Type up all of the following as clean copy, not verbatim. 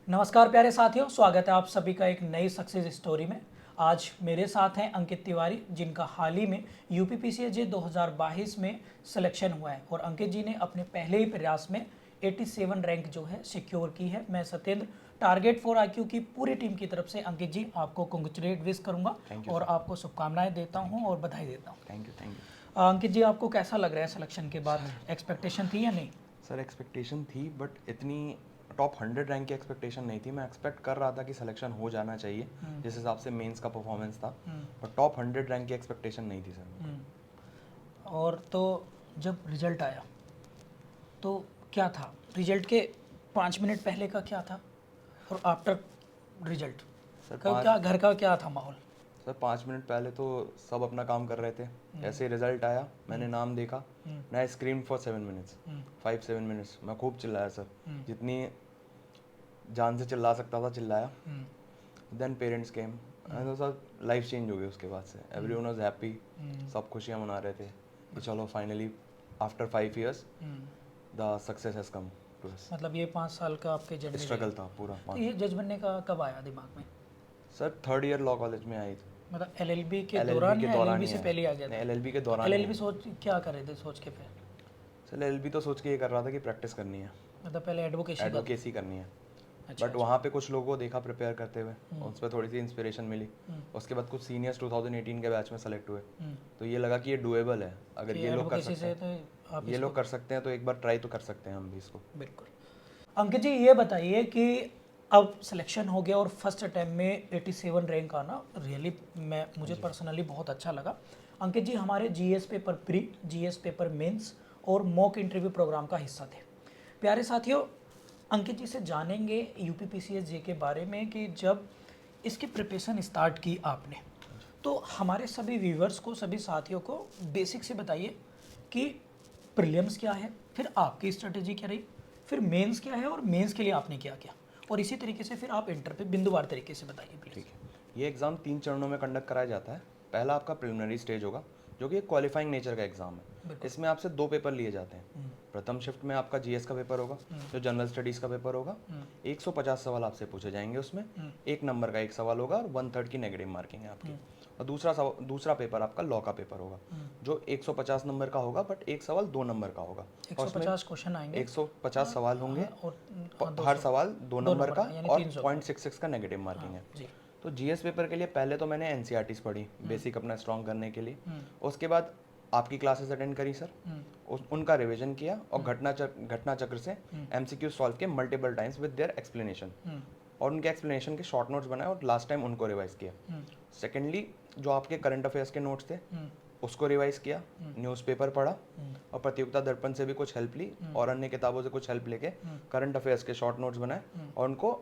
नमस्कार प्यारे साथियों, स्वागत है आप सभी का एक नई सक्सेस स्टोरी में। आज मेरे साथ हैं अंकित तिवारी, जिनका हाल ही में यूपीपीसीएसजे 2022 में सिलेक्शन हुआ है और अंकित जी ने अपने पहले ही प्रयास में 87 रैंक जो है सिक्योर की है। मैं सत्येंद्र टारगेट फॉर आईक्यू की पूरी टीम की तरफ से अंकित जी आपको कॉन्ग्रेचुलेट विश करूंगा और आपको शुभकामनाएं देता हूँ और बधाई देता हूँ। Thank you. अंकित जी, आपको कैसा लग रहा है सिलेक्शन के बाद? एक्सपेक्टेशन थी या नहीं? सर एक्सपेक्टेशन थी, बट इतनी टॉप 100 रैंक की एक्सपेक्टेशन नहीं थी। मैं एक्सपेक्ट कर रहा था कि सिलेक्शन हो जाना चाहिए जिस हिसाब से मेंस का परफॉर्मेंस था, पर टॉप 100 रैंक की एक्सपेक्टेशन नहीं थी सर। और तो जब रिजल्ट आया तो क्या था? रिजल्ट के 5 मिनट पहले का क्या था और आफ्टर रिजल्ट सर का क्या, घर का क्या था माहौल? सर 5 मिनट पहले तो सब अपना काम कर रहे थे। ऐसे रिजल्ट आया, मैंने नाम देखा, मैं स्क्रीम फॉर 7 मिनट्स, 5-7 मिनट्स मैं खूब चिल्लाया सर, जितनी जान से चिल्ला सकता था चिल्लाया। देन पेरेंट्स केम, तो सर लाइफ चेंज हो गई उसके बाद से। एवरीवन वाज हैप्पी, सब खुशियाँ मना रहे थे कि चलो finally after 5 years the success has come to us. मतलब ये 5 साल का आपके जर्नी स्ट्रगल था पूरा। तो ये जज बनने का कब आया दिमाग में? Sir 3rd year law college में आई थी। मतलब एलएलबी के एलएलबी दौरान के या दौरान एलएलबी ही से आया। पहले आ गया नहीं, था? एलएलबी के दौरान ही एलएलबी आया। सोच क्या कर रहे थे सोच के फिर? सर एलएलबी तो सोच के ये कर रहा था कि प्रैक्टिस करनी है, मतलब पहले एडवोकेसी करनी है। अच्छा, बट वहाँ पे कुछ लोगों को देखा प्रिपेयर करते हुए, उस पर थोड़ी सी इंस्पिरेशन मिली। उसके बाद कुछ सीनियर्स 2018 के बैच में सेलेक्ट हुए, तो ये लगा कि ये डुएबल है। अगर ये लोग कर एडवोकेसी सकते से हैं, तो आप ये लोग कर सकते हैं, तो एक बार ट्राई तो कर सकते हैं हम भी इसको। बिल्कुल। अंकित जी, ये बताइए कि अब सिलेक्शन हो गया और फर्स्ट अटैम्प्ट में 87 रैंक आना रियली मुझे पर्सनली बहुत अच्छा लगा। अंकित जी हमारे GS paper pre, GS paper mains और मॉक इंटरव्यू प्रोग्राम का हिस्सा थे। प्यारे साथियों, अंकित जी से जानेंगे यूपीपीसीएसजे के बारे में कि जब इसकी प्रिपरेशन स्टार्ट की आपने, तो हमारे सभी व्यूवर्स को, सभी साथियों को बेसिक से बताइए कि प्रीलिम्स क्या है, फिर आपकी स्ट्रेटेजी क्या रही, फिर मेंस क्या है और मेंस के लिए आपने क्या किया, और इसी तरीके से फिर आप इंटर पे बिंदुवार तरीके से बताइए प्लीज़। ठीक है। ये एग्ज़ाम 3 चरणों में कंडक्ट कराया जाता है। पहला आपका प्रिलिमिनरी स्टेज होगा, जो कि एक क्वालिफाइंग नेचर का एग्ज़ाम है। इसमें आपसे 2 पेपर लिए जाते हैं। प्रथम शिफ्ट में आपका जीएस का पेपर होगा, जो जनरल स्टडीज़ का पेपर होगा। 150 सवाल आपसे पूछे जाएंगे उसमें। 1 नंबर का 1 सवाल होगा और 1/3 की नेगेटिव मार्किंग है आपकी। और दूसरा पेपर आपका लॉ का पेपर होगा, जो 150 नंबर का होगा, बट एक सवाल 2 नंबर का होगा। 150 क्वेश्चन आएंगे, 150 सवाल होंगे, और हर सवाल 2 नंबर का, यानी और 300 0.66 का नेगेटिव मार्किंग है। जी। तो जीएस पेपर के लिए पहले तो मैंने एनसीईआरटीज़ पढ़ी, बेसिक अपना स्ट्रॉन्ग करने के लिए। उसके बाद आपकी क्लासेस अटेंड करी सर, उनका रिवीजन किया, और घटना चक्र से एमसीक्यू सॉल्व किए multiple times with their explanation, और उनके एक्सप्लेनेशन के शॉर्ट नोट्स बनाए और लास्ट टाइम उनको रिवाइज किया। सेकेंडली, जो आपके करंट अफेयर्स के नोट्स थे उसको रिवाइज किया, न्यूज़पेपर पढ़ा, और प्रतियोगिता दर्पण से भी कुछ हेल्प ली, और अन्य किताबों से कुछ हेल्प लेके करंट अफेयर्स के शॉर्ट नोट्स बनाए, और उनको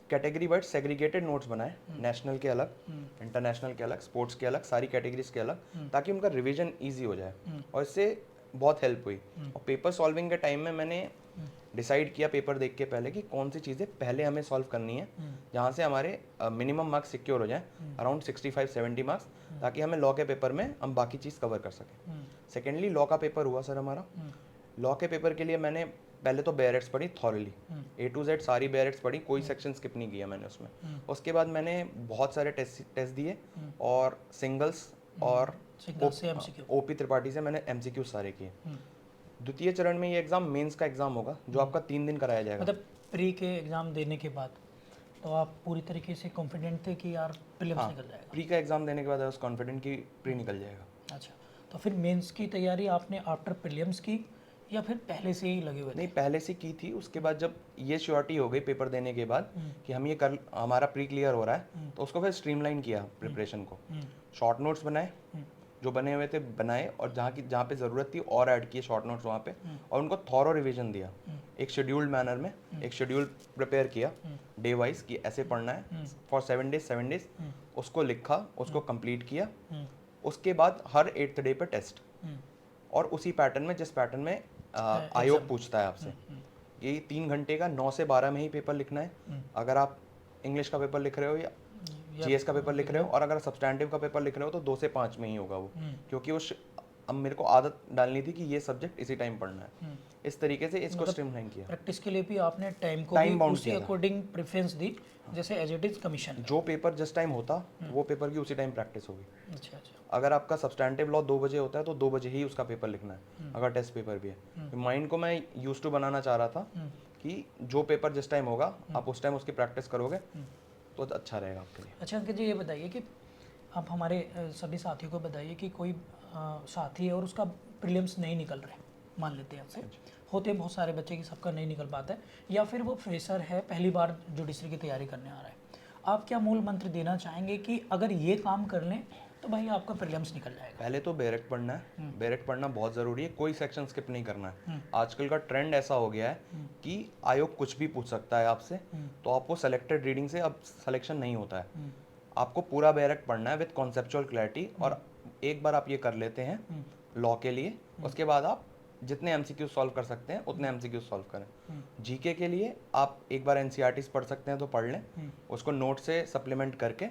कैटेगरी वाइज सेग्रीगेटेड नोट्स बनाए, नेशनल के अलग, इंटरनेशनल के अलग, स्पोर्ट्स के अलग, सारी कैटेगरीज के अलग, ताकि उनका रिवीजन ईजी हो जाए, और इससे बहुत हेल्प हुई। और पेपर सॉल्विंग के टाइम में मैंने डिसाइड किया पेपर देख के पहले कि कौन सी चीज़ें पहले हमें सॉल्व करनी है, जहाँ से हमारे मिनिमम मार्क्स सिक्योर हो जाए, अराउंड 65-70 मार्क्स, ताकि हमें लॉ के पेपर में हम बाकी चीज़ कवर कर सकें। सेकेंडली, लॉ का पेपर हुआ सर हमारा। लॉ के पेपर के लिए मैंने पहले तो बेयरेट्स पढ़ी थॉरली, A to Z सारी बेयरेट्स पढ़ी, कोई सेक्शन स्किप नहीं किया मैंने उसमें। उसके बाद मैंने बहुत सारे टेस्ट दिए, और सिंगल्स और ओपी त्रिपाठी से मैंने एमसीक्यू सारे किए। द्वितीय चरण में ये एग्ज़ाम मेंस का एग्ज़ाम होगा, जो आपका 3 दिन कराया जाएगा। मतलब प्री के एग्ज़ाम देने के बाद तो आप पूरी तरीके से कॉन्फिडेंट थे कि यार प्रीलिम्स निकल जाएगा? प्री का एग्ज़ाम देने के बाद आई वाज कॉन्फिडेंट कि प्री निकल जाएगा। अच्छा, तो फिर मेंस की तैयारी आपने आफ्टर प्रीलिम्स की या फिर पहले से ही लगे हुए थे? नहीं, पहले से की थी। उसके बाद जब ये श्योरिटी हो गई पेपर देने के बाद कि हम ये कर, हमारा प्री क्लियर हो रहा है, तो उसको फिर स्ट्रीमलाइन किया प्रिपरेशन को। शॉर्ट नोट्स बनाए, जो बने हुए थे बनाए, और जहाँ पे ज़रूरत थी और ऐड किए शॉर्ट नोट्स वहाँ पे, और उनको थॉरो रिवीजन दिया एक शेड्यूल्ड मैनर में। एक शेड्यूल प्रिपेयर किया डे वाइज कि ऐसे पढ़ना है फॉर 7 डेज, उसको लिखा, उसको कंप्लीट किया। उसके बाद हर 8th डे पे टेस्ट, और उसी पैटर्न में, जिस पैटर्न में आयोग पूछता है आपसे। ये 3 घंटे का 9 से 12 में ही पेपर लिखना है। अगर आप इंग्लिश का पेपर लिख रहे हो या जीएस का पेपर लिख रहे हो, और अगर सब्सटैंटिव का पेपर लिख रहे हो, तो 2 से 5 में ही होगा वो, क्योंकि वो अब मेरे को आदत डालनी थी कि ये सब्जेक्ट इसी टाइम पढ़ना है, इस तरीके से इसको स्ट्रीमलाइन किया। प्रैक्टिस के लिए भी आपने टाइम को Time भी bound उसी किया था। अकॉर्डिंग प्रेफरेंस दी, जैसे एज इट इज कमीशन। जो पेपर जिस टाइम होता वो पेपर की उसी टाइम प्रैक्टिस होगी। अच्छा अच्छा। अगर आपका सब्सटैंटिव लॉ 2 बजे होता है तो 2 बजे ही उसका पेपर लिखना है, अगर टेस्ट पेपर भी है। माइंड को मैं यूज टू बनाना चाह रहा था कि जो पेपर जिस टाइम होगा आप उस टाइम उसकी प्रैक्टिस करोगे तो अच्छा रहेगा आपके लिए। अच्छा अंकित जी, ये बताइए कि आप हमारे सभी साथियों को बताइए कि कोई साथी है और उसका प्रीलिम्स नहीं निकल रहा है, मान लेते हैं आपसे, होते हैं बहुत सारे बच्चे कि सबका नहीं निकल पाता है, या फिर वो फ्रेशर है, पहली बार जुडिशरी की तैयारी करने आ रहा है, आप क्या मूल मंत्र देना चाहेंगे कि अगर ये काम कर लें तो भाई आपका प्रीलिम्स निकल जाएगा? पहले तो बैरेक्ट पढ़ना है, बैरेक्ट पढ़ना बहुत ज़रूरी है, कोई सेक्शन स्किप नहीं करना है। आजकल का ट्रेंड ऐसा हो गया है कि आयोग कुछ भी पूछ सकता है आपसे, तो आपको सेलेक्टेड रीडिंग से अब सिलेक्शन नहीं होता है। आपको पूरा बैरेक्ट पढ़ना है विद कॉन्सेप्चुअल क्लैरिटी, और एक बार आप ये कर लेते हैं लॉ के लिए, उसके बाद आप जितने एमसीक्यू सॉल्व कर सकते हैं उतने एमसीक्यू सॉल्व करें। जीके के लिए आप एक बार एनसीईआरटीज पढ़ सकते हैं तो पढ़ लें, उसको नोट से सप्लीमेंट करके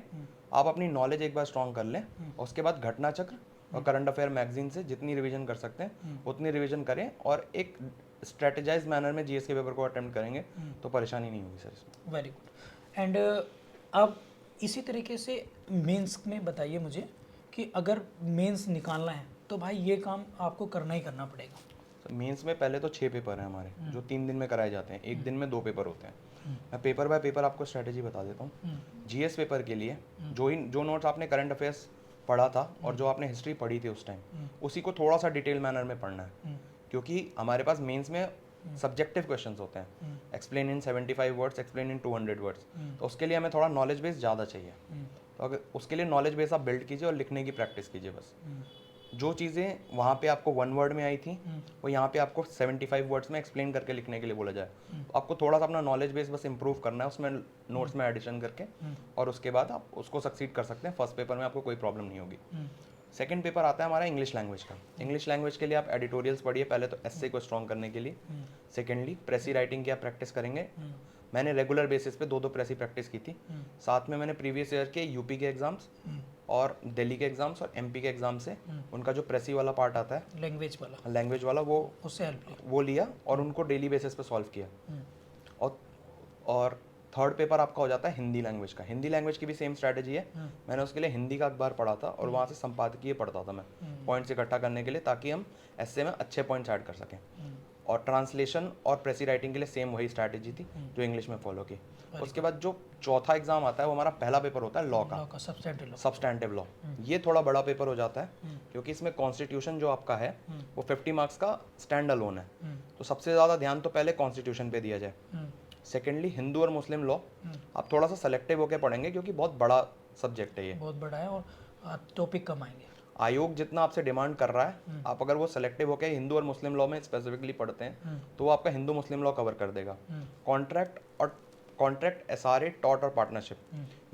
आप अपनी नॉलेज एक बार स्ट्रॉन्ग कर लें। उसके बाद घटना चक्र और करंट अफेयर मैगजीन से जितनी रिवीजन कर सकते हैं उतनी रिवीजन करें, और एक स्ट्रेटेजाइज मैनर में जीएस के पेपर को अटेम्प्ट करेंगे तो परेशानी नहीं होगी सर इसमें। Very good. एंड अब इसी तरीके से मेंस में बताइए मुझे कि अगर मेंस निकालना है तो भाई ये काम आपको करना ही करना पड़ेगा। मेंस में पहले तो 6 पेपर हैं हमारे जो 3 दिन में कराए जाते हैं, एक दिन में 2 पेपर होते हैं। मैं पेपर बाय पेपर आपको स्ट्रेटेजी बता देता हूँ। जीएस पेपर के लिए जो नोट्स आपने करंट अफेयर्स पढ़ा था और जो आपने हिस्ट्री पढ़ी थी उस टाइम, उसी को थोड़ा सा डिटेल मैनर में पढ़ना है, क्योंकि हमारे पास मेंस में सब्जेक्टिव क्वेश्चंस होते हैं, explain in 75 words, explain in 200 words, तो उसके लिए हमें थोड़ा नॉलेज बेस ज़्यादा चाहिए। तो अगर उसके लिए नॉलेज बेस आप बिल्ड कीजिए और लिखने की प्रैक्टिस कीजिए बस। जो चीज़ें वहाँ पे आपको 1 वर्ड में आई थी वो यहाँ पे आपको 75 वर्ड्स में एक्सप्लेन करके लिखने के लिए बोला जाए। तो आपको थोड़ा सा अपना नॉलेज बेस बस इंप्रूव करना है उसमें नोट्स में एडिशन करके, और उसके बाद आप उसको सक्सीड कर सकते हैं। फर्स्ट पेपर में आपको कोई प्रॉब्लम नहीं होगी। सेकंड पेपर आता है हमारा इंग्लिश लैंग्वेज का। इंग्लिश लैंग्वेज के लिए आप एडिटोरियल्स पढ़िए पहले तो एस्से को स्ट्रॉन्ग करने के लिए। सेकेंडली प्रेसी राइटिंग की आप प्रैक्टिस करेंगे। मैंने रेगुलर बेसिस पे 2-2 प्रेसी प्रैक्टिस की थी। साथ में मैंने प्रीवियस ईयर के यूपी के एग्जाम्स और दिल्ली के एग्जाम्स और एमपी के एग्जाम से उनका जो प्रेसी वाला पार्ट आता है, लैंग्वेज वाला, वो उससे हेल्प वो लिया और उनको डेली बेसिस पे सॉल्व किया। और थर्ड पेपर आपका हो जाता है हिंदी लैंग्वेज का। हिंदी लैंग्वेज की भी सेम स्ट्रैटेजी है। मैंने उसके लिए हिंदी का अखबार पढ़ा था और वहाँ से संपादकीय पढ़ता था मैं, पॉइंट्स इकट्ठा करने के लिए, ताकि हम एस्से में अच्छे पॉइंट्स ऐड कर सकें। और ट्रांसलेशन और प्रेसी राइटिंग के लिए सेम वही स्ट्रैटेजी थी जो इंग्लिश में फॉलो की। उसके बाद जो चौथा एग्जाम आता है वो हमारा पहला पेपर होता है लॉ का, सब्सटैंटिव लॉ। ये थोड़ा बड़ा पेपर हो जाता है क्योंकि इसमें कॉन्स्टिट्यूशन जो आपका है वो 50 मार्क्स का स्टैंड अलोन है, तो सबसे ज़्यादा ध्यान तो पहले कॉन्स्टिट्यूशन पे दिया जाए। सेकेंडली हिंदू और मुस्लिम लॉ आप थोड़ा सा सेलेक्टिव होकर पढ़ेंगे क्योंकि बहुत बड़ा सब्जेक्ट है, ये बहुत बड़ा है और टॉपिक कम आएंगे। आयोग जितना आपसे डिमांड कर रहा है, आप अगर वो सेलेक्टिव होकर हिंदू और मुस्लिम लॉ में स्पेसिफिकली पढ़ते हैं तो वो आपका हिंदू मुस्लिम लॉ कवर कर देगा। कॉन्ट्रैक्ट, एसआरए, टॉर्ट और पार्टनरशिप,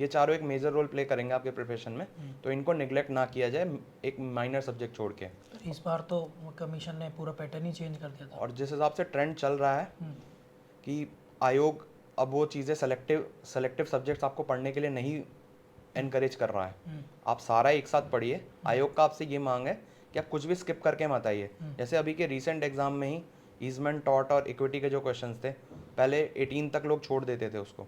ये चारों एक मेजर रोल प्ले करेंगे आपके प्रिपरेशन में, तो इनको निगलेक्ट ना किया जाए एक माइनर सब्जेक्ट छोड़ के। इस बार तो कमीशन ने पूरा पैटर्न ही चेंज कर दिया था। और जिस हिसाब से ट्रेंड चल रहा है कि आयोग अब वो चीज़ें सेलेक्टिव सब्जेक्ट्स आपको पढ़ने के लिए नहीं एनकरेज कर रहा है। आप सारा एक साथ पढ़िए। आयोग का आपसे ये मांग है कि आप कुछ भी स्किप करके मत आइए। जैसे अभी के रीसेंट एग्जाम में ही ईजमेंट, टॉर्ट और इक्विटी के जो क्वेश्चंस थे, पहले 18 तक लोग छोड़ देते थे उसको,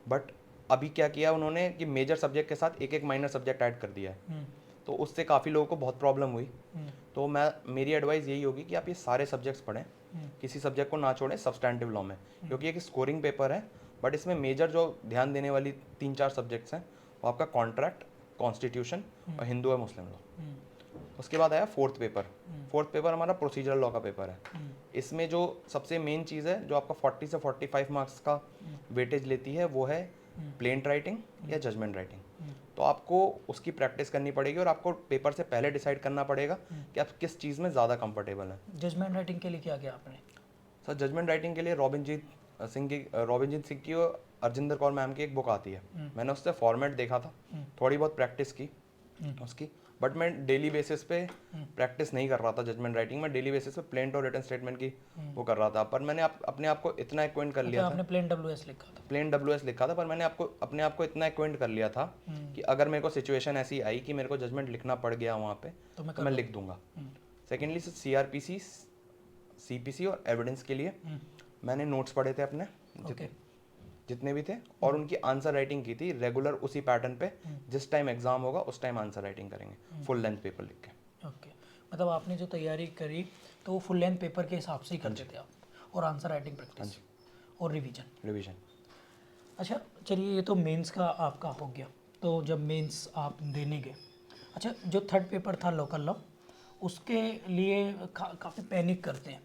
बट अभी क्या किया उन्होंने कि मेजर सब्जेक्ट के साथ एक एक माइनर सब्जेक्ट ऐड कर दिया है, तो उससे काफ़ी लोगों को बहुत प्रॉब्लम हुई। तो मेरी एडवाइस यही होगी कि आप ये सारे सब्जेक्ट्स पढ़ें, किसी सब्जेक्ट को ना छोड़ें सब्सटैंटिव लॉ में, क्योंकि एक स्कोरिंग पेपर है, बट इसमें मेजर जो ध्यान देने वाली 3-4 सब्जेक्ट्स हैं वो आपका कॉन्ट्रैक्ट, कॉन्स्टिट्यूशन और हिंदू और मुस्लिम लॉ। उसके बाद आया फोर्थ पेपर हमारा प्रोसीजरल लॉ का पेपर है। इसमें जो सबसे मेन चीज़ है जो आपका 40 से 45 मार्क्स का वेटेज लेती है वो है प्लेंट राइटिंग या जजमेंट राइटिंग। तो आपको उसकी प्रैक्टिस करनी पड़ेगी और आपको पेपर से पहले डिसाइड करना पड़ेगा कि आप किस चीज़ में ज़्यादा कंफर्टेबल हैं। जजमेंट राइटिंग के लिए क्या किया आपने? सर जजमेंट राइटिंग के लिए रॉबिनजीत सिंह की और अर्जिंदर कौर मैम की एक बुक आती है, मैंने उससे फॉर्मेट देखा था, थोड़ी बहुत प्रैक्टिस की उसकी, बट मैं डेली बेसिस पे प्रैक्टिस नहीं कर रहा था जजमेंट राइटिंग में, डेली बेसिस पे प्लेन और रिटन स्टेटमेंट की वो कर रहा था। पर मैंने अपने आप को इतना एक्वेंट कर लिया था, आपने प्लेन WS लिखा था? प्लेन WS लिखा था, पर मैंने अपने आप को इतना एक्वेंट कर लिया था कि अगर मेरे को सिचुएशन ऐसी आई कि मेरे को जजमेंट लिखना पड़ गया वहाँ पे तो मैं लिख दूंगा। सेकेंडली CRPC, CPC और एविडेंस के लिए मैंने नोट्स पढ़े थे अपने जितने भी थे, और उनकी आंसर राइटिंग की थी रेगुलर उसी पैटर्न पे। जिस टाइम एग्जाम होगा उस टाइम आंसर राइटिंग करेंगे, फुल लेंथ पेपर लिख के। ओके, मतलब आपने जो तैयारी करी तो वो फुल लेंथ पेपर के हिसाब से ही करते थे आप, और आंसर राइटिंग प्रैक्टिस और रिवीजन। अच्छा चलिए, ये तो मेंस का आपका हो गया। तो जब मेंस आप देने गए, अच्छा जो थर्ड पेपर था लोकल लॉ, उसके लिए काफ़ी पैनिक करते हैं,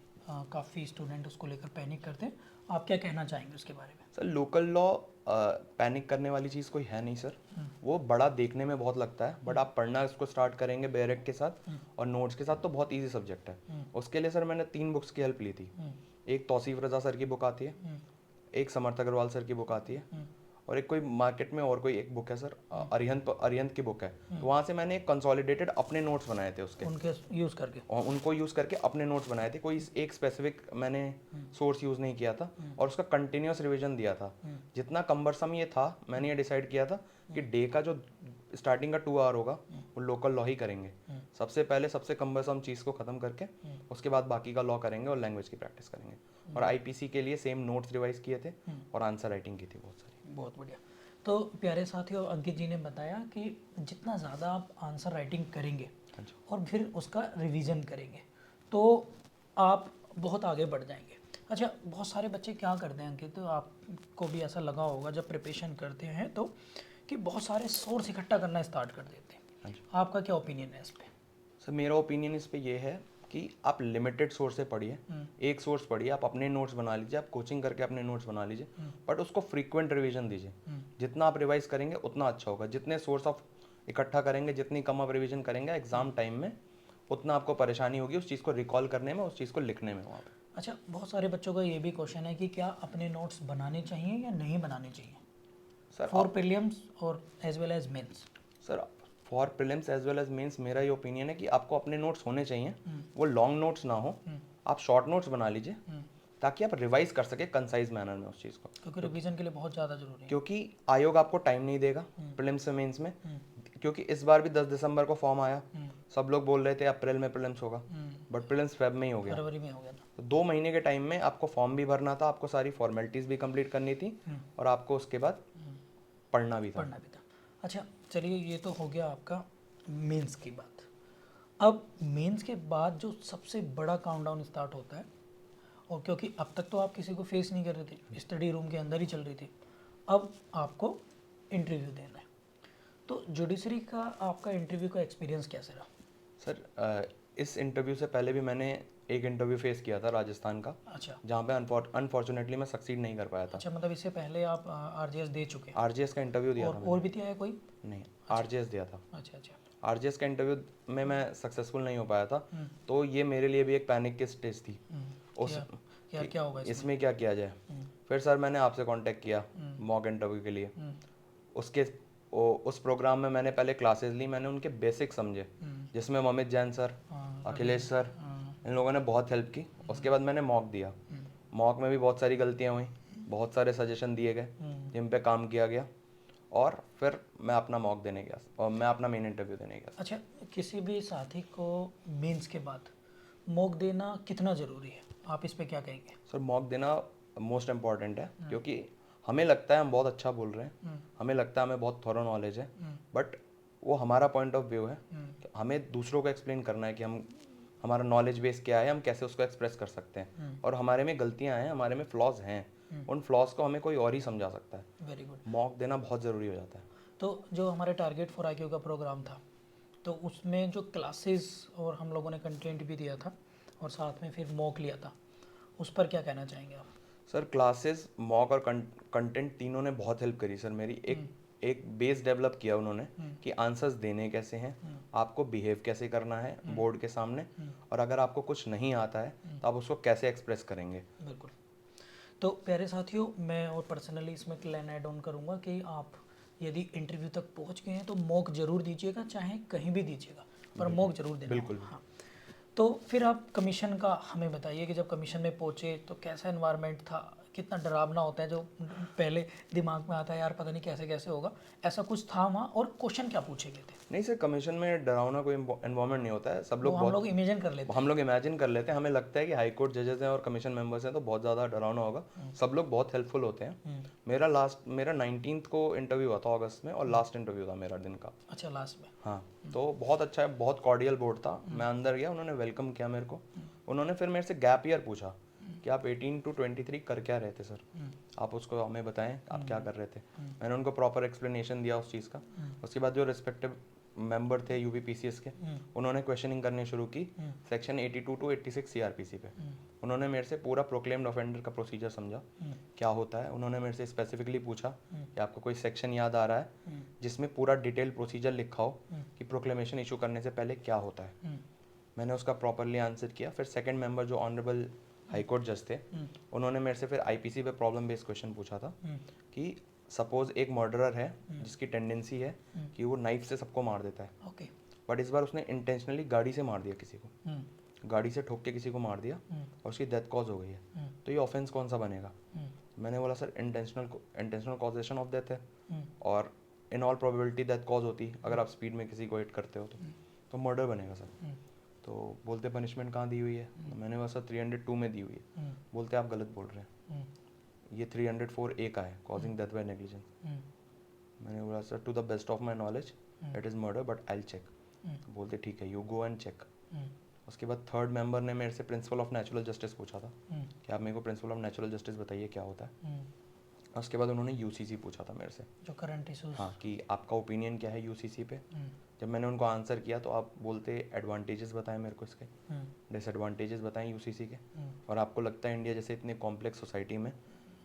काफ़ी स्टूडेंट उसको लेकर पैनिक करते हैं। आप क्या कहना चाहेंगे उसके बारे में? सर लोकल लॉ पैनिक करने वाली चीज़ कोई है नहीं सर। वो बड़ा देखने में बहुत लगता है, बट आप पढ़ना उसको स्टार्ट करेंगे बैरेक के साथ और नोट्स के साथ तो बहुत इजी सब्जेक्ट है। उसके लिए सर मैंने 3 बुक्स की हेल्प ली थी। एक तौसीफ रज़ा सर की बुक आती है, एक समर्थ अग्रवाल सर की बुक आती है, और एक कोई मार्केट में और कोई एक बुक है सर, अरिहंत की बुक है। तो वहाँ से मैंने एक कंसोलिडेटेड अपने नोट्स बनाए थे उसके, उनके यूज़ करके, और उनको यूज़ करके अपने नोट्स बनाए थे। कोई एक स्पेसिफिक मैंने सोर्स यूज़ नहीं किया था, और उसका कंटिन्यूस रिवीजन दिया था। जितना कम्बरसम ये था, मैंने ये डिसाइड किया था कि डे का जो स्टार्टिंग का 2 आवर होगा वो लोकल लॉ ही करेंगे। सबसे पहले सबसे कम्बरसम चीज़ को ख़त्म करके उसके बाद बाकी का लॉ करेंगे और लैंग्वेज की प्रैक्टिस करेंगे। और IPC के लिए सेम नोट्स रिवाइज किए थे और आंसर राइटिंग की थी बहुत सारी। बहुत बढ़िया। तो प्यारे साथियों, अंकित जी ने बताया कि जितना ज़्यादा आप आंसर राइटिंग करेंगे और फिर उसका रिवीजन करेंगे तो आप बहुत आगे बढ़ जाएंगे। अच्छा, बहुत सारे बच्चे क्या करते हैं अंकित, तो आपको भी ऐसा लगा होगा जब प्रिपरेशन करते हैं तो कि बहुत सारे सोर्स इकट्ठा करना स्टार्ट कर देते हैं। आपका क्या ओपिनियन है इस पर? सर मेरा ओपिनियन इस पे ये है कि आप लिमिटेड सोर्स से पढ़िए, एक सोर्स पढ़िए, आप अपने नोट्स बना लीजिए, आप कोचिंग करके अपने नोट्स बना लीजिए, बट उसको फ्रीक्वेंट रिवीजन दीजिए। जितना आप रिवाइज करेंगे उतना अच्छा होगा। जितने सोर्स आप इकट्ठा करेंगे, जितनी कम आप रिवीजन करेंगे एग्जाम टाइम में, उतना आपको परेशानी होगी उस चीज़ को रिकॉल करने में, उस चीज़ को लिखने में वहाँ पे। अच्छा, बहुत सारे बच्चों का ये भी क्वेश्चन है कि क्या अपने नोट्स बनाने चाहिए या नहीं बनाने चाहिए सर फॉर प्रीलिम्स और as well as mains? Sir for prelims as well as mains मेरा ये ओपिनियन है कि आपको अपने नोट्स होने चाहिए। वो लॉन्ग नोट्स ना हो, आप शॉर्ट नोट्स बना लीजिए ताकि आप रिवाइज कर सके कंसाइज मैनर में उस चीज़ को, क्योंकि रिवीजन के लिए बहुत ज़्यादा जरूरी है। क्योंकि आयोग आपको टाइम नहीं देगा प्रीलिम्स से मेंस में। क्योंकि इस बार भी 10 दिसंबर को फॉर्म आया, सब लोग बोल रहे थे अप्रैल में प्रीलिम्स होगा, बट प्रीलिम्स फेब में ही हो गया, फरवरी में हो गया था। तो 2 महीने के टाइम में आपको फॉर्म भी भरना था, आपको सारी फॉर्मेलिटीज़ भी कंप्लीट करनी थी, और आपको उसके बाद पढ़ना भी था। अच्छा चलिए, ये तो हो गया आपका मेंस की बात। अब मेंस के बाद जो सबसे बड़ा काउंटडाउन स्टार्ट होता है, और क्योंकि अब तक तो आप किसी को फेस नहीं कर रहे थे, स्टडी रूम के अंदर ही चल रही थी, अब आपको इंटरव्यू देना है। तो जुडिशरी का आपका इंटरव्यू का एक्सपीरियंस कैसे रहा? सर इस इंटरव्यू से पहले भी मैंने एक इंटरव्यू फेस किया था राजस्थान का। अच्छा, जहाँ पे अनफॉर्चुनेटली मैं सक्सीड नहीं कर पाया था। अच्छा, मतलब इससे पहले आप RGS दे चुके हैं? RGS का इंटरव्यू दिया था और भी दिया है कोई? नहीं, RGS दिया था। अच्छा। RGS का इंटरव्यू में मैं सक्सेसफुल नहीं हो पाया था, तो ये मेरे लिए भी एक पैनिक की स्टेज थी। क्या होगा इसमें क्या किया जाए। फिर सर मैंने आपसे कांटेक्ट किया मॉक इंटरव्यू के लिए। उस प्रोग्राम में मैंने पहले क्लासेस ली, मैंने उनके बेसिक समझे, जिसमें अमित जैन सर, अखिलेश सर, इन लोगों ने बहुत हेल्प की। उसके बाद मैंने मॉक दिया। मॉक में भी बहुत सारी गलतियाँ हुई, बहुत सारे सजेशन दिए गए जिन पे काम किया गया, और फिर मैं अपना मॉक देने गया और मैं अपना मेन इंटरव्यू देने गया। अच्छा, किसी भी साथी को मेंस के बाद मॉक देना कितना ज़रूरी है, आप इस पे क्या कहेंगे? सर मॉक देना मोस्ट इम्पॉर्टेंट है, क्योंकि हमें लगता है हम बहुत अच्छा बोल रहे हैं, हमें लगता है हमें बहुत थॉरो नॉलेज है, बट वो हमारा पॉइंट ऑफ व्यू है। हमें दूसरों को एक्सप्लेन करना है कि हमारा नॉलेज बेस क्या है, हम कैसे उसको एक्सप्रेस कर सकते हैं, और हमारे में गलतियां हैं, हमारे में फ्लॉज हैं, उन फ्लॉज को हमें कोई और ही समझा सकता है। Very good. मॉक देना बहुत ज़रूरी हो जाता है। तो जो हमारे टारगेट फॉर IQ का प्रोग्राम था, तो उसमें जो क्लासेस और हम लोगों ने कंटेंट भी दिया था और साथ में फिर मॉक लिया था, उस पर क्या कहना चाहेंगे आप? सर क्लासेस, मॉक और कंटेंट तीनों ने बहुत हेल्प करी सर मेरी। एक बेस डेवलप किया उन्होंने कि आंसर्स देने कैसे हैं, आपको बिहेव कैसे करना है बोर्ड के सामने, और अगर आपको कुछ नहीं आता है तो आप उसको कैसे एक्सप्रेस करेंगे। बिल्कुल। तो प्यारे साथियों, मैं और पर्सनली इसमें क्लैन ऐड ऑन करूँगा कि आप यदि इंटरव्यू तक पहुंच गए हैं तो मॉक जरूर दीजिएगा, चाहे कहीं भी दीजिएगा, पर मॉक जरूर देना। बिल्कुल। हाँ। तो फिर आप कमीशन का हमें बताइए कि जब कमीशन में पहुंचे तो कैसा एनवायरनमेंट था, कितना डरावना होता है जो पहले दिमाग में आता है यार पता नहीं कैसे कैसे होगा, ऐसा कुछ था वहाँ, और क्वेश्चन क्या पूछे गए थे? नहीं सर, कमीशन में डरावना कोई एनवायरनमेंट नहीं होता है। सब वो लोग हम लोग इमेजिन कर लेते हैं। हम लोग इमेजिन कर लेते हैं, हमें लगता है कि हाई कोर्ट जजेस हैं और कमीशन मेंबर्स हैं तो बहुत ज़्यादा डरावना होगा। सब लोग बहुत हेल्पफुल होते हैं। मेरा 19th को इंटरव्यू हुआ था अगस्त में, और लास्ट इंटरव्यू था मेरा दिन का। अच्छा, लास्ट में। हाँ, तो बहुत अच्छा है, बहुत कॉर्डियल बोर्ड था। मैं अंदर गया, उन्होंने वेलकम किया मेरे को। उन्होंने फिर मेरे से गैप ईयर पूछा कि आप 18 to 23 कर क्या रहे थे सर, आप उसको हमें बताएं आप क्या कर रहे थे। मैंने उनको प्रॉपर एक्सप्लेनेशन दिया उस चीज़ का। उसके बाद जो रिस्पेक्टिव मेंबर थे यूपीपीसीएस के, उन्होंने क्वेश्चनिंग करनी शुरू की सेक्शन 82 to 86 सीआरपीसी पे। उन्होंने मेरे से पूरा प्रोक्लेम्ड ऑफेंडर का प्रोसीजर समझा क्या होता है। उन्होंने मेरे से स्पेसिफिकली पूछा कि आपको कोई सेक्शन याद आ रहा है जिसमें पूरा डिटेल प्रोसीजर लिखा हो कि प्रोक्लेमेशन इशू करने से पहले क्या होता है। मैंने उसका प्रॉपरली आंसर किया। फिर सेकंड मेंबर जो ऑनरेबल हाई कोर्ट जज थे, उन्होंने मेरे से फिर आईपीसी पे प्रॉब्लम बेस्ड क्वेश्चन पूछा था कि सपोज एक मर्डरर है जिसकी टेंडेंसी है कि वो नाइफ से सबको मार देता है, ओके। बट इस बार उसने इंटेंशनली गाड़ी से मार दिया किसी को, गाड़ी से ठोक के किसी को मार दिया और उसकी डेथ कॉज हो गई है, तो ये ऑफेंस कौन सा बनेगा? मैंने बोला sir intentional causation of death है, और in all probability death cause होती अगर आप स्पीड में किसी को हिट करते हो तो मर्डर बनेगा सर। तो बोलते पनिशमेंट कहाँ दी हुई है? तो मैंने बोला सर 302 में दी हुई है। बोलते आप गलत बोल रहे हैं, ये 304 ए का है, कॉजिंग डेथ बाय नेग्लिजेंस। मैंने बोला sir to the best of my knowledge it is murder but I check. बोलते ठीक है, यू गो एंड चेक। उसके बाद थर्ड मेंबर ने मेरे से प्रिंसिपल ऑफ नेचुरल जस्टिस पूछा था कि आप मेरे को प्रिंसिपल ऑफ नेचुरल जस्टिस बताइए क्या होता है। उसके बाद उन्होंने यूसीसी पूछा था मेरे से, जो करंट इशूज। हाँ, कि आपका ओपिनियन क्या है यूसीसी पे। जब मैंने उनको आंसर किया तो आप बोलते एडवांटेजेस बताएं मेरे को इसके, डिसएडवांटेजेस बताएं यूसीसी के, और आपको लगता है इंडिया जैसे इतने कॉम्प्लेक्स सोसाइटी में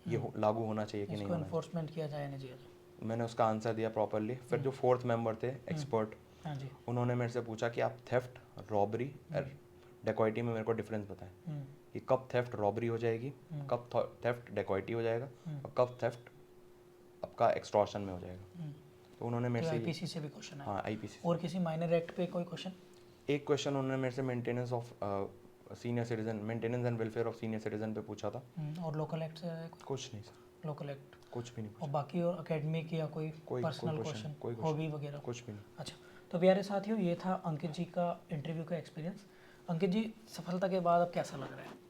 ये लागू होना चाहिए कि नहीं होना चाहिए, एनफोर्समेंट किया जाए नहीं चाहिए। मैंने उसका आंसर दिया प्रॉपरली। फिर जो फोर्थ मेंबर थे एक्सपर्ट, हाँ जी। उन्होंने मेरे से पूछा कि आप थेफ्ट, रॉबरी और डेकॉइटी में मेरे को डिफरेंस बताएं कि कब थेफ्ट रॉबरी हो जाएगी, कब थेफ्ट डेकॉइटी हो जाएगा, और कब थेफ्ट आपका एक्सटॉर्शन में हो जाएगा। तो उन्होंने मेरे से आईपीसी से भी क्वेश्चन है? हाँ, आईपीसी। और किसी माइनर एक्ट पे कोई क्वेश्चन? एक क्वेश्चन उन्होंने मेरे से maintenance of senior citizen, maintenance and welfare of senior citizen पे पूछा था। और लोकल एक्ट से कुछ नहीं सर, लोकल एक्ट कुछ भी नहीं और बाकी और एकेडमिक या कोई पर्सनल क्वेश्चन, हॉबी वगैरह? कुछ भी नहीं। अच्छा, तो प्यारे साथियों, ये था अंकित जी का इंटरव्यू का एक्सपीरियंस। अंकित जी, सफलता के बाद अब कैसा लग रहा है?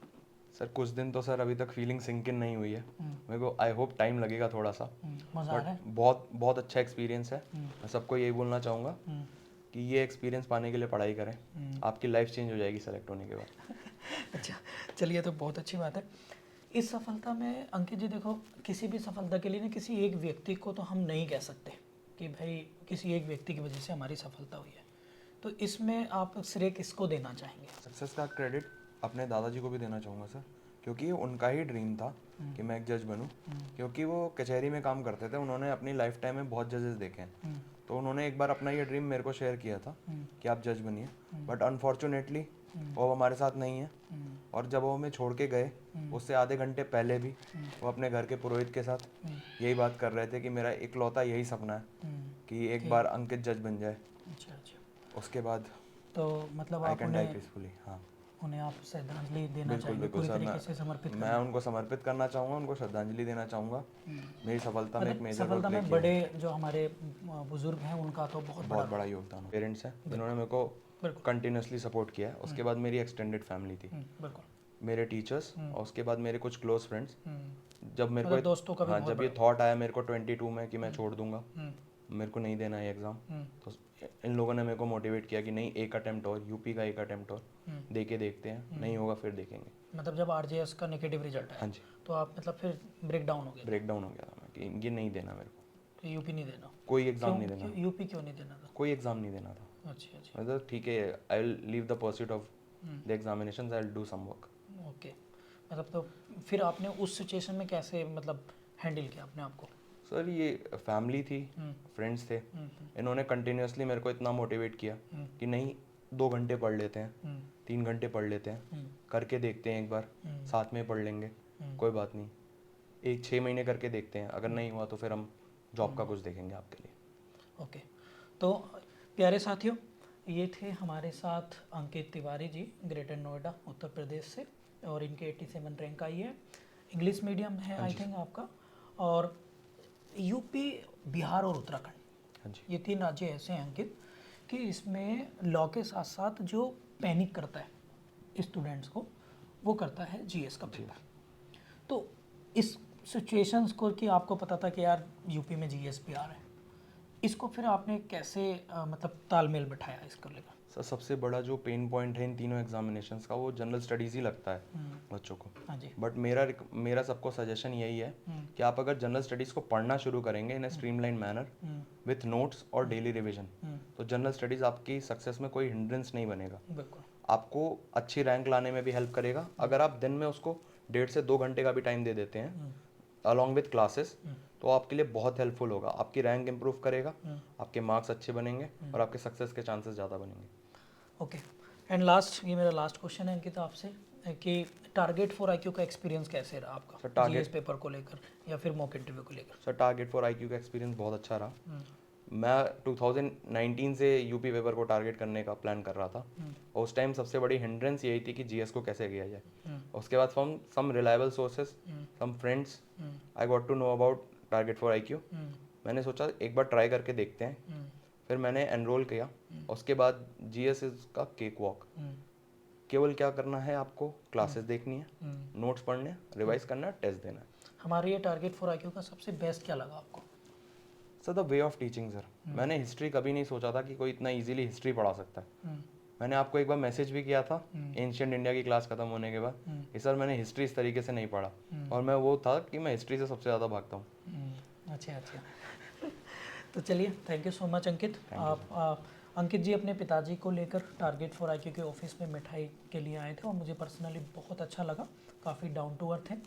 सर कुछ दिन तो सर अभी तक फीलिंग सिंक इन नहीं हुई है, मेरे को आई होप टाइम लगेगा थोड़ा सा, मज़ा आ रहा है? बहुत बहुत अच्छा एक्सपीरियंस है। मैं सबको यही बोलना चाहूँगा कि ये एक्सपीरियंस पाने के लिए पढ़ाई करें, आपकी लाइफ चेंज हो जाएगी सेलेक्ट होने के बाद। अच्छा, चलिए, तो बहुत अच्छी बात है। इस सफलता में अंकित जी देखो, किसी भी सफलता के लिए ना किसी एक व्यक्ति को तो हम नहीं कह सकते कि भाई किसी एक व्यक्ति की वजह से हमारी सफलता हुई है, तो इसमें आप श्रेय किसको देना चाहेंगे? सक्सेस का क्रेडिट अपने दादाजी को भी देना चाहूँगा सर, क्योंकि उनका ही ड्रीम था कि मैं एक जज बनूं, क्योंकि वो कचहरी में काम करते थे, उन्होंने अपनी लाइफ टाइम में बहुत जजेस देखे हैं, तो उन्होंने एक बार अपना ये ड्रीम मेरे को शेयर किया था कि आप जज बनिए, बट अनफॉर्चुनेटली वो हमारे साथ नहीं है। और जब वो हमें छोड़ के गए उससे आधे घंटे पहले भी वो अपने घर के पुरोहित के साथ यही बात कर रहे थे कि मेरा इकलौता यही सपना है कि एक बार अंकित जज बन जाए। अच्छा अच्छा। उसके बाद तो मतलब आई आप कैन डाई पीसफुली। हाँ, उन्हें आप श्रद्धांजलि देना बिल्कुल चाहेंगे, बिल्कुल पूरी सर, तरीके से समर्पित मैं उनको समर्पित करना चाहूँगा, उनको श्रद्धांजलि देना चाहूँगा। मेरी सफलता में एक मतलब मेजर सफलता रोल में बड़े जो हमारे बुजुर्ग हैं उनका तो बहुत बहुत बड़ा योगदान है। पेरेंट्स हैं जिन्होंने मेरे को कंटिन्यूसली सपोर्ट किया है। उसके बाद मेरी एक्सटेंडेड फैमिली थी, बिल्कुल, मेरे टीचर्स, और उसके बाद मेरे कुछ क्लोज फ्रेंड्स। जब मेरे को दोस्तों का भी हाँ, बहुत जब ये थॉट आया मेरे को 22 में कि मैं छोड़ दूंगा, मेरे को नहीं देना है एग्ज़ाम, तो इन लोगों ने मेरे को मोटिवेट किया कि नहीं, एक अटेम्प्ट और, यूपी का एक अटेम्प्ट और दे के देखते हैं, नहीं होगा फिर देखेंगे। मतलब जब आरजेएस का नेगेटिव रिजल्ट आया, हाँ जी, तो आप मतलब फिर ब्रेक डाउन हो गए? ब्रेक डाउन हो गया था मैं कि ये नहीं देना मेरे को, तो यूपी नहीं देना? कोई एग्ज़ाम नहीं देना। यूपी क्यों नहीं देना था? कोई एग्ज़ाम नहीं देना था। अच्छा अच्छा, मतलब ठीक है, I will leave the pursuit of the examinations, I will do some work. Okay. मतलब तो फिर आपने उस सिचुएशन में कैसे मतलब हैंडल किया अपने आप को? सर ये फैमिली थी, फ्रेंड्स थे, इन्होंने कंटिन्यूसली मेरे को इतना मोटिवेट किया कि नहीं, 2 घंटे पढ़ लेते हैं, 3 घंटे पढ़ लेते हैं, करके देखते हैं एक बार, साथ में पढ़ लेंगे, कोई बात नहीं, 6 महीने करके देखते हैं, अगर नहीं हुआ तो फिर हम जॉब का कुछ देखेंगे आपके लिए। ओके, तो प्यारे साथियों, ये थे हमारे साथ अंकित तिवारी जी, ग्रेटर नोएडा उत्तर प्रदेश से, और इनके 87 रैंक आई है। इंग्लिश मीडियम है आई थिंक आपका, और यूपी, बिहार और उत्तराखंड, हाँ जी, ये 3 राज्य ऐसे हैं अंकित कि इसमें लॉ के साथ साथ जो पैनिक करता है स्टूडेंट्स को, वो करता है जीएस का पेपर। तो इस सिचुएशंस को कि आपको पता था कि यार यूपी में जीएस भी आ रहा है, इसको फिर आपने कैसे मतलब तालमेल बिठाया इसको लेकर? सर सबसे बड़ा जो पेन पॉइंट है इन तीनों एग्जामिनेशंस का वो जनरल स्टडीज़ ही लगता है बच्चों को। हाँ जी। बट मेरा सबको सजेशन यही है कि आप अगर जनरल स्टडीज़ को पढ़ना शुरू करेंगे इन ए स्ट्रीमलाइन मैनर विथ नोट्स और डेली रिवीजन, तो जनरल स्टडीज़ आपकी सक्सेस में कोई हिंड्रेंस नहीं बनेगा। बिल्कुल। आपको अच्छी रैंक लाने में भी हेल्प करेगा अगर आप दिन में उसको 1.5 से 2 घंटे का भी टाइम दे देते हैं अलॉन्ग विथ क्लासेस, तो आपके लिए बहुत हेल्पफुल होगा। आपकी रैंक इंप्रूव करेगा, आपके मार्क्स अच्छे बनेंगे और आपके सक्सेस के चांसेस ज़्यादा बनेंगे। ओके, एंड लास्ट, ये मेरा लास्ट क्वेश्चन है अंकित आपसे कि टारगेट फॉर आईक्यू का एक्सपीरियंस कैसे रहा आपका सर, target- जीएस पेपर को लेकर या फिर मॉक इंटरव्यू को लेकर? सर टारगेट फॉर आईक्यू का एक्सपीरियंस बहुत अच्छा रहा। मैं 2019 से यूपी पेपर को टारगेट करने का प्लान कर रहा था, और उस टाइम सबसे बड़ी हिंड्रेंस यही थी कि जीएस को कैसे किया जाए। उसके बाद from some reliable sources, some friends, I got to know about target for IQ. मैंने सोचा एक बार ट्राई करके देखते हैं, फिर मैंने एनरोल किया। उसके बाद जीएस का केक वॉक, केवल क्या करना है, आपको क्लासेस देखनी है, नोट्स पढ़ने हैं, रिवाइज करना है, टेस्ट देना है। हमारे ये टारगेट फॉर आईक्यू का सबसे बेस्ट क्या लगा आपको? Sir the way of teaching sir, मैंने हिस्ट्री कभी नहीं सोचा था कि कोई इतना इजीली हिस्ट्री पढ़ा सकता है। मैंने आपको एक बार मैसेज भी किया था एंशिएंट इंडिया की क्लास खत्म होने के बाद कि सर मैंने हिस्ट्री इस तरीके से नहीं पढ़ा, और मैं वो था कि मैं हिस्ट्री से सबसे ज़्यादा भागता हूँ। अच्छा अच्छा। तो चलिए, थैंक यू सो मच अंकित। आप अंकित जी अपने पिताजी को लेकर टारगेट फॉर आईक्यू के ऑफिस में मिठाई के लिए आए थे और मुझे पर्सनली बहुत अच्छा लगा, काफ़ी डाउन टू अर्थ है।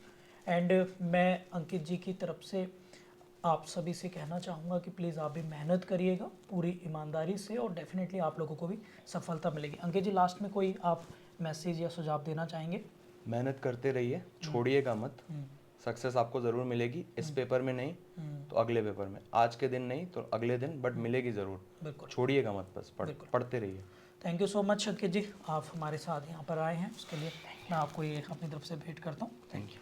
एंड मैं अंकित जी की तरफ से आप सभी से कहना चाहूँगा कि प्लीज़ आप भी मेहनत करिएगा पूरी ईमानदारी से, और डेफिनेटली आप लोगों को भी सफलता मिलेगी। अंकित जी, लास्ट में कोई आप मैसेज या सुझाव देना चाहेंगे? मेहनत करते रहिए, छोड़िएगा मत, सक्सेस आपको ज़रूर मिलेगी। इस पेपर में नहीं तो अगले पेपर में, आज के दिन नहीं तो अगले दिन, बट मिलेगी ज़रूर। बिल्कुल, छोड़िएगा मत, बस पढ़ते रहिए। थैंक यू सो मच अंकित जी, आप हमारे साथ यहाँ पर आए हैं, उसके लिए मैं आपको ये अपनी तरफ से भेंट करता हूँ। Thank you.